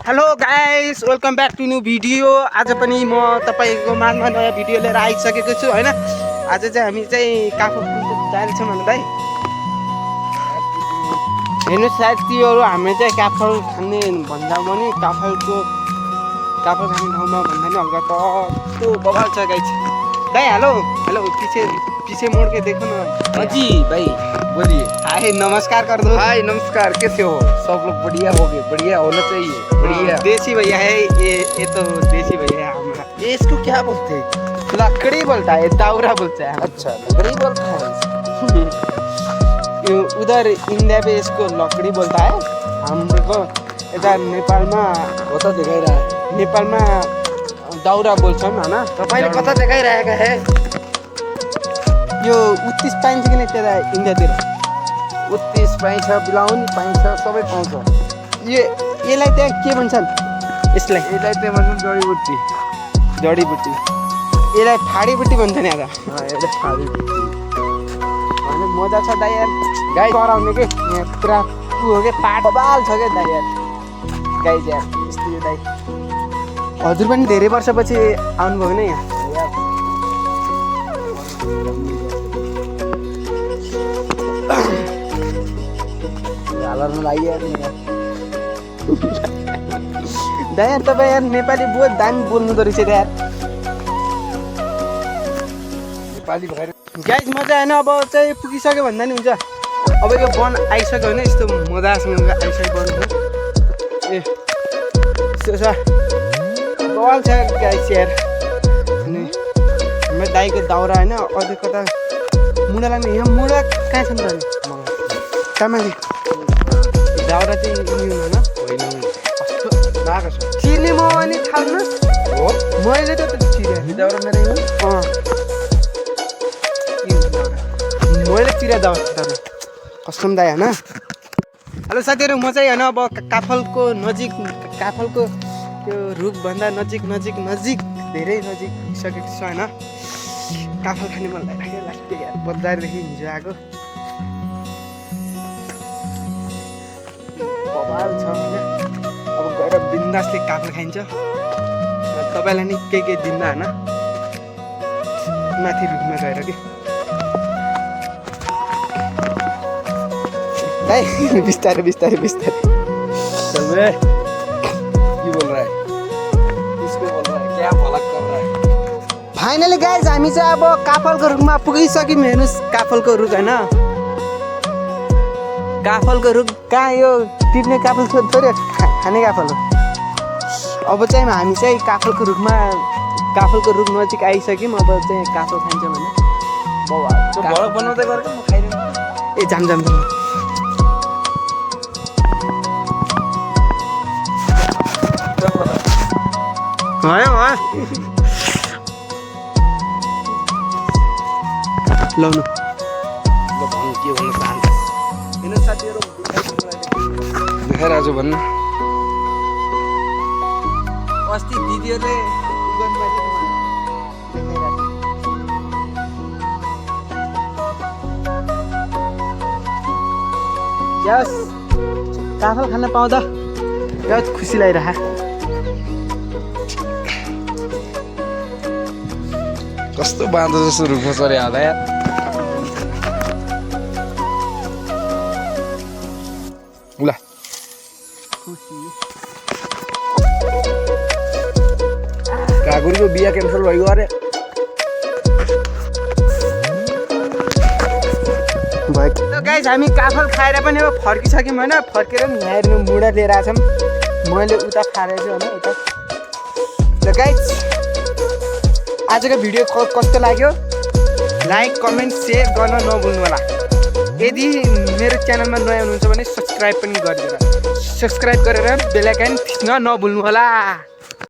Hello guys, welcome back to new video. आज पनि म तपाईको माझमा नयाँ भिडियो लिएर आइसकेको छु हैन। आज चाहिँ हामी चाहिँ काफल जान्छौँ भने भाइ हेर्नु साथीहरु, हामी चाहिँ काफल खाने भन्दा पनि काफल खाने ठाउँमा भन्दा नि हल्का कस्तो बवाल छ गाइस। भाइ हेलो हेलो, पीछे मोड़ के देखो ना। जी भाई बोलिए। हाय नमस्कार कर दो। हाय नमस्कार, कैसे हो? सब लोग बढ़िया हो गए, बढ़िया होना चाहिए, बढ़िया। देसी भैया है ये तो देसी भैया है हमारा। ये इसको क्या बोलते हैं? लकड़ी बोलता है, दाउरा बोलता है। अच्छा, लकड़ी बोलता है। उधर इंडिया पे इसको लकड़ी बोलता है, हमको इधर नेपाल में होता दिखाई रहा है। नेपाल में दाउरा बोल्छन् हैन। तपाईले कता देखाइरहेका है? यो उत्तिस पाइन्छ कि नै त्यता इन्डियातिर? उत्तिस पाइन्छ, बिलाउनी पाइन्छ, सबै पाउँछ। यसलाई त्यहाँ के भन्छन्? यसलाई चाहिँ भन्छन् जडीबुटी। जडीबुटी। यसलाई फाडीबुटी भन्छन् यहाँ त। यसले फाडीबुटी। अनि मजा छ दाइ यार, गाई कराउने के यहाँ पुरा हो के पाट बबाल छ के दाइ यार। गाई यार यस्तो यो दाइ। हजुर पनि धेरै वर्षपछि आउनुभयो नि यहाँ? दाइ यार तपाईँ यार नेपाली बहुत दामी बोल्नु रहेछ यार। नेपाली भएर गाइस मजा होइन। अब चाहिँ पुगिसक्यो भन्दा नि हुन्छ। अब यो वन आइसक्यो भने यस्तो मजासँग आइसक्यो वन। ए यसो छ बवाल छ गाइस यार। अनि हाम्रो दाइको दाउरा होइन, अझै कता मुढा लाग्ने। यहाँ मुढा कहाँ छ नि त? कहाँमाथि दाउरा चाहिँ होइन चिर्ने म अनि छाड्नु हो। मैले त चिरे दाउरा मेरो मैले चिरा दाउरा कस्टम दाइ होइन। हेलो साथीहरू, म चाहिँ होइन अब काफलको नजिक, काफलको त्यो रुखभन्दा नजिक धेरै नजिक सकेको छु होइन। काफल खाने मन लागिरहेको लाग्थ्यो यार, बजारदेखि हिजो आएको बवाल छ होइन। अब गएर बिन्दासले काफल खाइन्छ। तपाईँलाई नि के दिँदा होइन माथि रुखमा गएर कि दाइ बिस्तारै। चल बे, की बोल रहा है? किसको बोल रहा है? क्या भलक कर रहा है? फाइनली गाइज हामी चाहिँ अब काफलको रुखमा पुगिसक्यौँ। हेर्नुहोस् काफलको रुख होइन। काफलको रुख कहाँ? यो टिप्ने काफल थोरै खाने काफल हो। अब चाहिँ हामी चाहिँ काफलको रुख नजिक आइसक्यौँ। अब चाहिँ काफल खान्छौँ भने भलक बनाउँदै गरेको म खाइदिनु। ए जाम लाउनु भन्नु के भन्न चाहन्छ? हेर्नु साथीहरू, देखाइरहेको छु भन्नु। अस्ति दिदीहरूले यस काफल खान पाउँदा बहुत खुसी लागिरह। कस्तो बाँधो जस्तो रुखमा चढे आधा यार। ल काकुरीको बिहा क्यान्सल भयो अरे। गाइस हामी काफल खाएर पनि अब फर्किसक्यौँ होइन। फर्केर पनि यहाँ हेर्नु मुढा लिएर आएको छौँ। मैले उता खाएर चाहिँ होइन उता। ल गाइस आजको भिडियो कस्तो लाग्यो? लाइक कमेन्ट सेयर गर्न नभुल्नु होला। यदि मेरो च्यानलमा नयाँ हुनुहुन्छ भने सब्सक्राइब पनि गरिदिएर बेल आइकन थिच्न नभुल्नु होला।